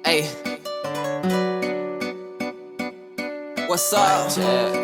Hey, what's up, Chad?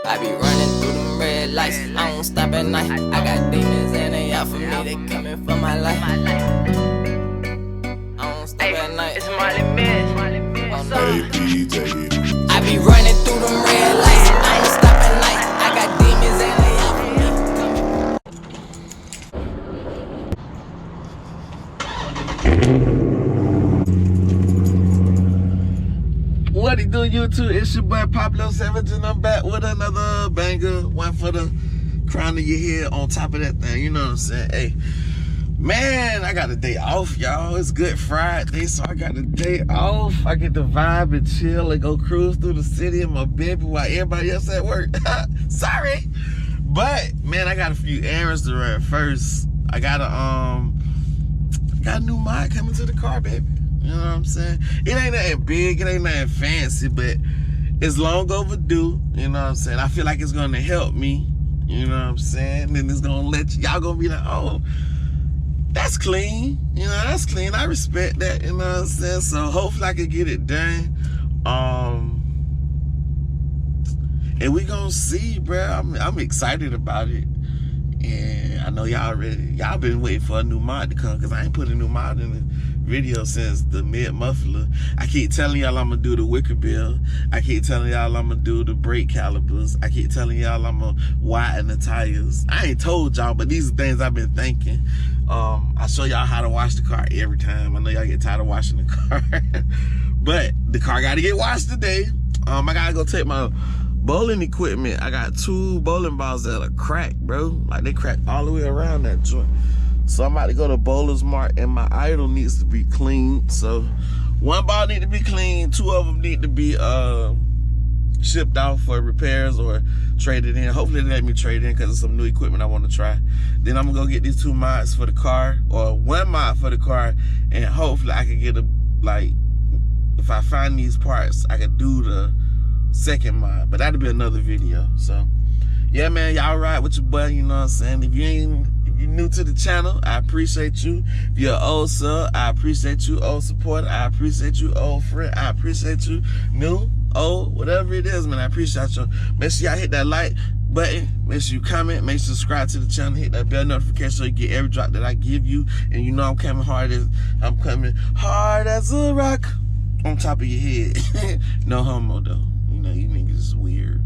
I be running through them red lights, I don't stop at night. I got demons and they out for me, they coming for my life. I don't stop at night. It's Molly Miss. I be running through them red lights, I don't stop at night. I got demons and they out for me. What it do, YouTube? It's your boy Pablo Savage, and I'm back with another banger. One for the crown of your head on top of that thing. You know what I'm saying? Hey, man, I got a day off, y'all. It's Good Friday, so I got a day off. I get to vibe and chill and go cruise through the city in my baby while everybody else at work. Sorry. But, man, I got a few errands to run. First, I got a new mod coming to the car, baby. You know what I'm saying? It ain't nothing big, it ain't nothing fancy, but it's long overdue. You know what I'm saying? I feel like it's gonna help me. You know what I'm saying? And then it's gonna let y'all gonna be like, oh, that's clean. You know, that's clean. I respect that. You know what I'm saying? So hopefully I can get it done. And we gonna see, bro. I'm excited about it. And I know y'all been waiting for a new mod to come, because I ain't put a new mod in the video since the mid muffler. I keep telling y'all I'm gonna do the wicker bill. I keep telling y'all I'm gonna do the brake calipers. I keep telling y'all I'm gonna widen the tires. I ain't told y'all, but these are things I've been thinking. I show y'all how to wash the car every time. I know y'all get tired of washing the car. But the car gotta get washed today. I gotta go take my bowling equipment. I got 2 bowling balls that are cracked, bro. Like, they cracked all the way around that joint. So I'm about to go to Bowler's Mart, and my idle needs to be cleaned. So 1 ball need to be cleaned, 2 of them need to be shipped out for repairs or traded in. Hopefully they let me trade in, because it's some new equipment I want to try. Then I'm gonna go get these 2 mods for the car, or 1 mod for the car, and hopefully I can get if I find these parts, I can do the 2nd mod, but that'll be another video. So yeah, man, y'all ride with your boy, you know what I'm saying? If you're new to the channel, I appreciate you. If you're an old sub, I appreciate you. Old supporter, I appreciate you. Old friend, I appreciate you. New, old, whatever it is, man, I appreciate you. Make sure y'all hit that like button. Make sure you comment. Make sure you subscribe to the channel. Hit that bell notification so you get every drop that I give you. And you know I'm coming hard as a rock on top of your head. No homo though. You know, you niggas is weird.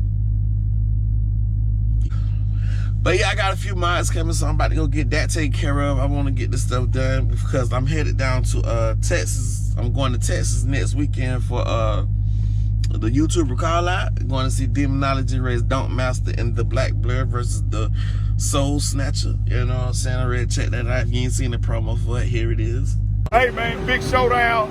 But yeah, I got a few mods coming, so I'm about to go get that taken care of. I want to get this stuff done because I'm headed down to Texas. I'm going to Texas next weekend for the YouTuber call out. I'm going to see Demonology race Don't Master in the Black Blur versus the Soul Snatcher. You know what I'm saying? I already checked that out. If you ain't seen the promo for it, here it is. Hey man, big showdown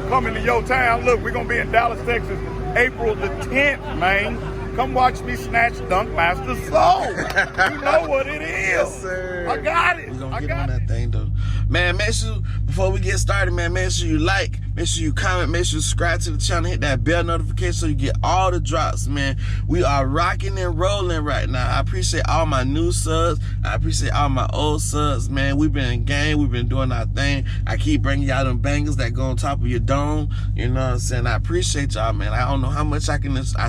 coming to your town. Look, we're gonna be in Dallas, Texas, April the 10th, man. Come watch me snatch Dunk Master Soul. You know what it is. Yes, sir. I got it. We're gonna get on that thing though. Man, make sure, before we get started, man, make sure you like, make sure you comment, make sure you subscribe to the channel, hit that bell notification so you get all the drops, man. We are rocking and rolling right now. I appreciate all my new subs. I appreciate all my old subs, man. We've been in game, we've been doing our thing. I keep bringing y'all them bangers that go on top of your dome. You know what I'm saying? I appreciate y'all, man. I don't know how much I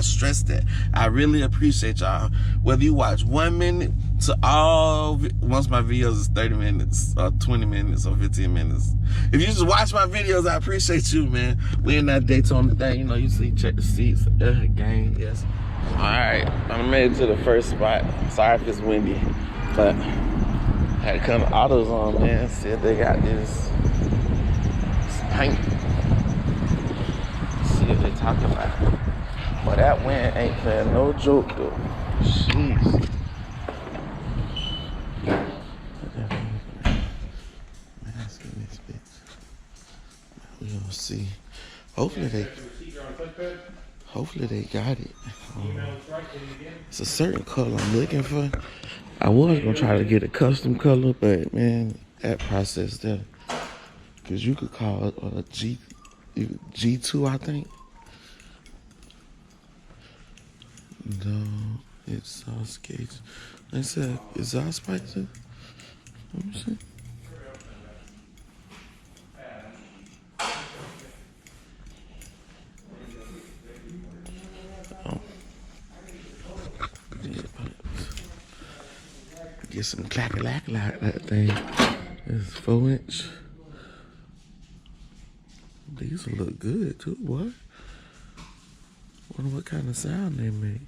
stress that. I really appreciate y'all. Whether you watch 1 minute to once my videos is 30 minutes or 20 minutes or 15 minutes. If you just watch my videos, I appreciate you, man. We in that Daytona thing, you know, you see, check the seats, gang, yes. All right, I'm made it to the first spot. Sorry if it's windy, but I had to come to AutoZone, man. See if they got this paint. See if they talking about it. But that wind ain't playing no joke though. Jeez. We gonna see. Hopefully they got it. It's a certain color I'm looking for. I was gonna try to get a custom color, but man, that process there, cause you could call it a G2, I think. No, it's sauce cage. I said exhaust pipe too. Let me see. Get some clack-a-lack like that thing. It's 4-inch. These will look good too, boy. Wonder what kind of sound they make.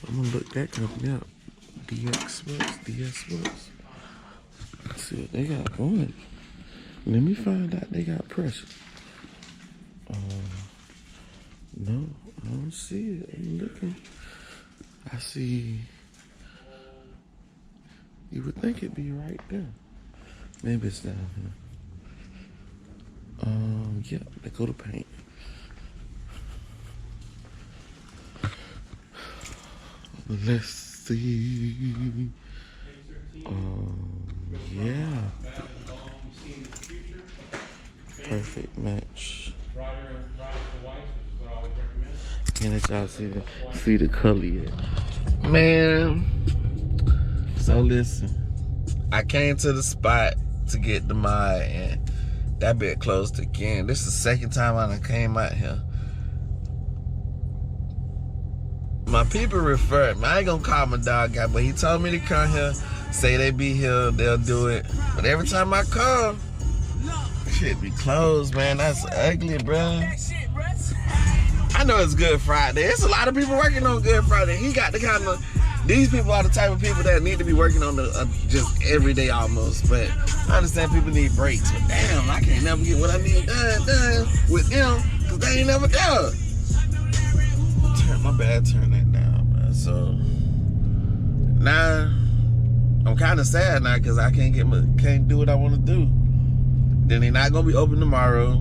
I'm gonna look that company up. DS Sports. Let's see what they got going. Let me find out they got pressure. No, I don't see it. I'm looking. I see. You would think it'd be right there. Maybe it's down here. Yeah, they go to paint. Let's see. Yeah. Perfect match. Can't let y'all see the color yet. Man. So listen. I came to the spot to get the mod and that bit closed again. This is the second time I done came out here. My people referred me. I ain't gonna call my dog guy, but he told me to come here, say they be here, they'll do it. But every time I come, shit be closed, man. That's ugly, bro. I know it's Good Friday. There's a lot of people working on Good Friday. He got the kind of, these people are the type of people that need to be working on the just every day almost. But I understand people need breaks. But damn, I can't never get what I need done with them because they ain't never done. My bad, turn that down, man. So now I'm kind of sad now because I can't do what I want to do. Then they're not gonna be open tomorrow.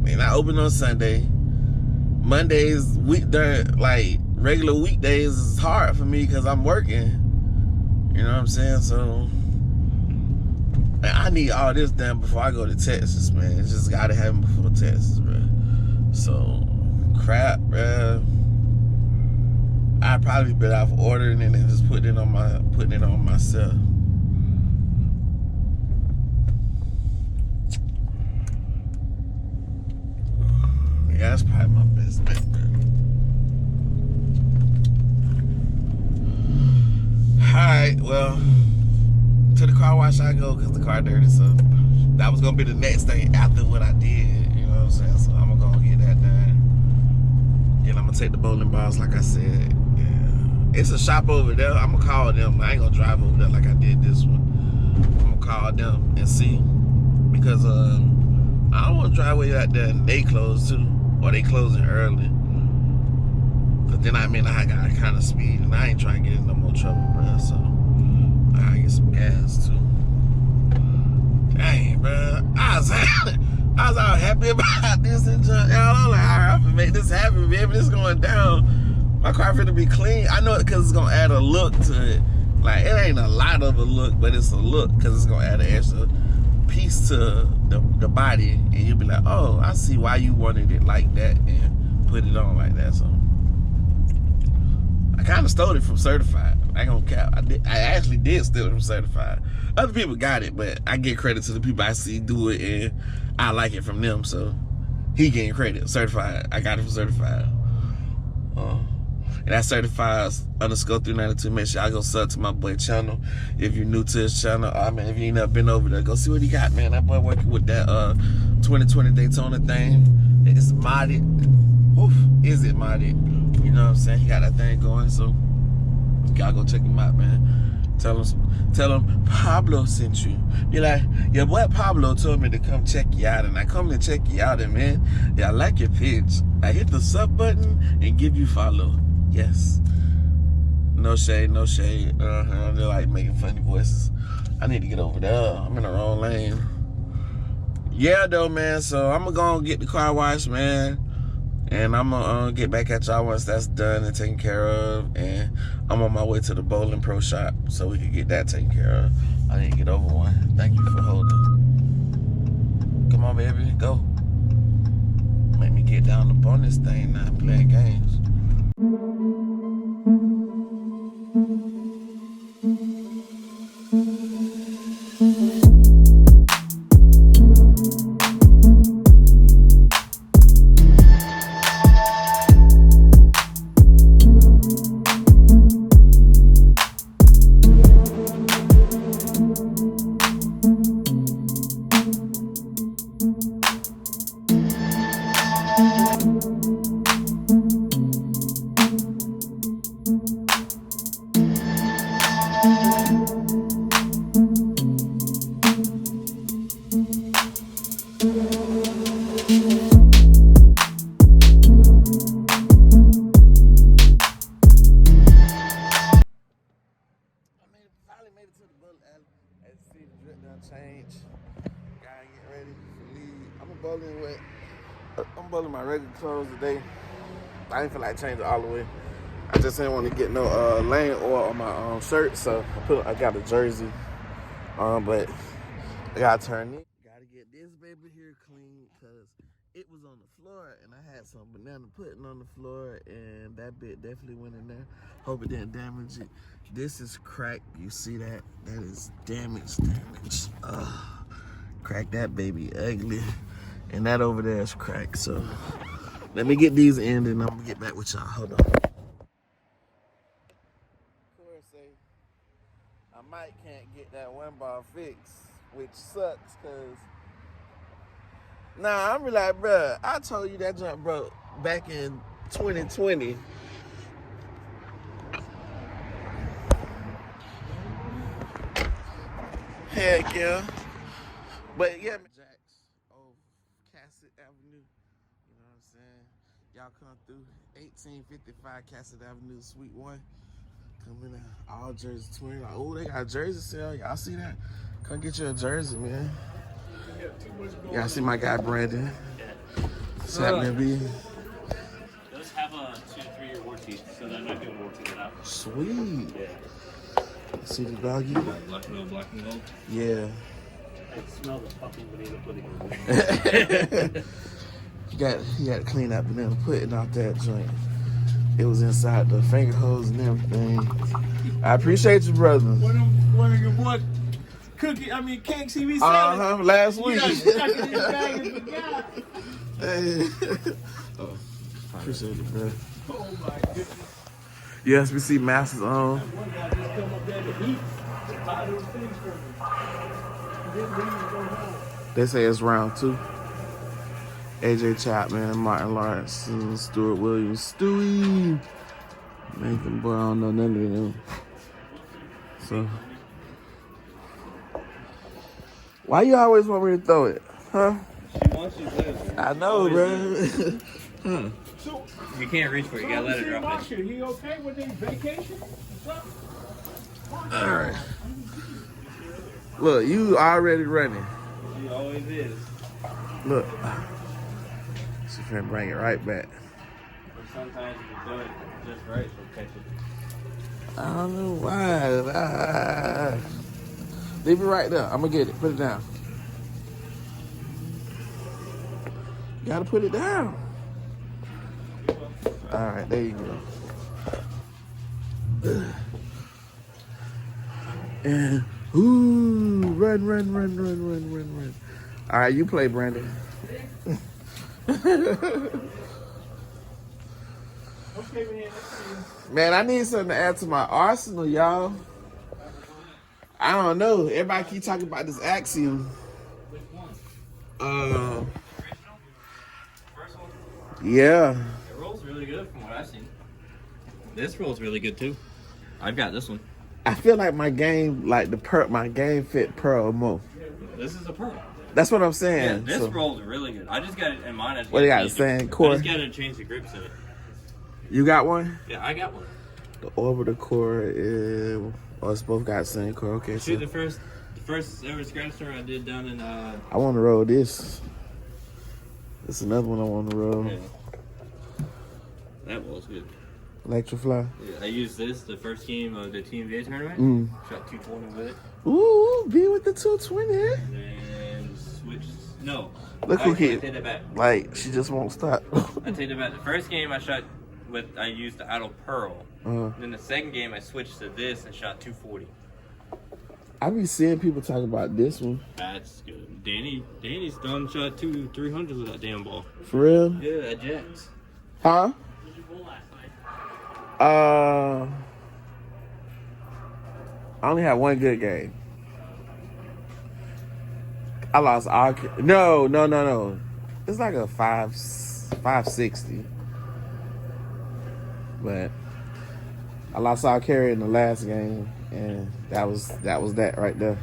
They're not open on Sunday. Mondays, like regular weekdays, is hard for me because I'm working. You know what I'm saying? So man, I need all this done before I go to Texas, man. It's just gotta happen before Texas, bro. So crap, bro. I'd probably be better off ordering it and just putting it on myself. Yeah, that's probably my best bet, man. Alright, well, to the car wash I go because the car dirty, so that was gonna be the next thing after what I did, you know what I'm saying? So I'm gonna go get that done. Then I'm gonna take the bowling balls like I said. It's a shop over there. I'm gonna call them. I ain't gonna drive over there like I did this one. I'm gonna call them and see because I don't want to drive way out there and they close too, or they closing early. Cause then I got kind of speed and I ain't trying to get in no more trouble, bro. So I gotta get some gas too. Dang, bro. I was all happy about this and y'all. I'm like, all right, I'm gonna make this happen, baby. This going down. My car finna be clean. I know it because it's gonna add a look to it. Like, it ain't a lot of a look, but it's a look because it's gonna add an extra piece to the body. And you'll be like, oh, I see why you wanted it like that and put it on like that. So I kind of stole it from Certified. I ain't gonna cap. I actually did steal it from Certified. Other people got it, but I give credit to the people I see do it and I like it from them. So he getting credit. Certified. I got it from Certified. And that's Certified_392. Make sure y'all go sub to my boy channel. If you're new to his channel, if you ain't never been over there, go see what he got, man. That boy working with that 2020 Daytona thing. It's modded. Oof, is it modded? You know what I'm saying? He got that thing going, so y'all go check him out, man. Tell him Pablo sent you. Be like, your boy Pablo told me to come check you out, and I come to check you out, and man, I like your pitch. I hit the sub button and give you follow. Yes. No shade, no shade. They're like making funny voices. I need to get over there. I'm in the wrong lane. Yeah, though, man. So I'm gonna go and get the car washed, man. And I'm gonna get back at y'all once that's done and taken care of. And I'm on my way to the Bowling Pro shop so we can get that taken care of. I need to get over one. Thank you for holding. Come on, baby, go. Make me get down up on this thing now, playing games. done changed. Gotta get ready for leave. I'm bowling my regular clothes today. I didn't feel like changing all the way. I just didn't want to get no lane oil on my shirt, so I got a jersey. But I gotta turn it. Gotta get this baby here clean because it was on the floor and I had some banana pudding on the floor and that bit definitely went in there. Hope it didn't damage it. This is cracked. You see that? That is damage. Crack that baby ugly. And that over there is cracked. So let me get these in and I'm gonna get back with y'all. Hold on. I might can't get that one ball fixed, which sucks because I'm really like, bruh, I told you that jump broke back in 2020. Heck yeah. But yeah, Jack's old Cassett Avenue, you know what I'm saying? Y'all come through 1855 Cassett Avenue, Suite 1. Coming out, all jersey twin. Like, oh, they got a jersey sale. Y'all see that? Come get you a jersey, man. Y'all see my guy Brandon. What's happening, B? Those have a 2 to 3 year warranty, so they're not going to warranty it out. Sweet. Yeah. See the doggy? Black and gold. Yeah. I smell the fucking banana pudding. You got to clean that banana pudding off that joint. It was inside the finger holes and everything. I appreciate you, brother. One of your boy cakes he be selling. Last week. You stuck in his bag and forgot. Hey. Oh, appreciate it, bro. Oh my goodness. Yes, we see Masters on. One guy just come up there to eat. Buy those things for me. Didn't leave to go home. They say it's round 2. AJ Chapman, Martin Lawrence, Stuart Williams, Stewie, Nathan Boy, I don't know none of them. So, why you always want me to throw it, huh? She wants you to. I know, bro. Huh. So, you can't reach for it. You gotta let it drop it. He okay with his vacation? All right. Look, you already running. She always is. Look. She finna bring it right back. But sometimes if you do it just right, she'll catch it. I don't know why. Leave it right there. I'm gonna get it. Put it down. You gotta put it down. All right, there you go. And run. All right, you play, Brandon. Man, I need something to add to my arsenal, y'all. I don't know. Everybody keep talking about this Axiom. Yeah. It rolls really good from what I've seen. This rolls really good too. I've got this one. I feel like my game, my game fit Pearl more. This is a Pearl. That's what I'm Yeah, saying. this rolls really good. I just got it in mine. What do you got? Saying core? I just got to change the grips in it. You got one? Yeah, I got one. The orbital core is. Oh, it's both got the same core. Okay, so See, the first ever scratch store I did down in. I want to roll this. It's another one I want to roll. Yeah. That rolls good. Electrofly. Yeah, I used this the first game of the TMVA tournament. Shot 220 with it. Ooh, be with the 220. And then switched. No. Look who actually, hit. I take that back. Like, she just won't stop. I take it back. The first game I shot I used the Idle Pearl. Then the second game I switched to this and shot 240. I be seeing people talk about this one. That's good. Danny's done shot 300 with that damn ball. For real? Yeah, that Jax. Huh? I only had one good game. I lost all. No. It's like a 560. But I lost all carry in the last game, and that was that right there.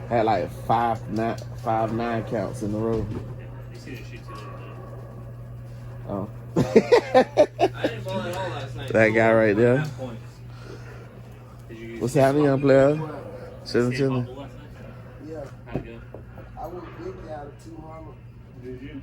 Had like 5-9 counts in a row. You see the shoots in it. Oh. I didn't ball at all last night. That guy right there. What's happening, young player? Chilling. Yeah. How'd it go? I went big out of 200. Did you?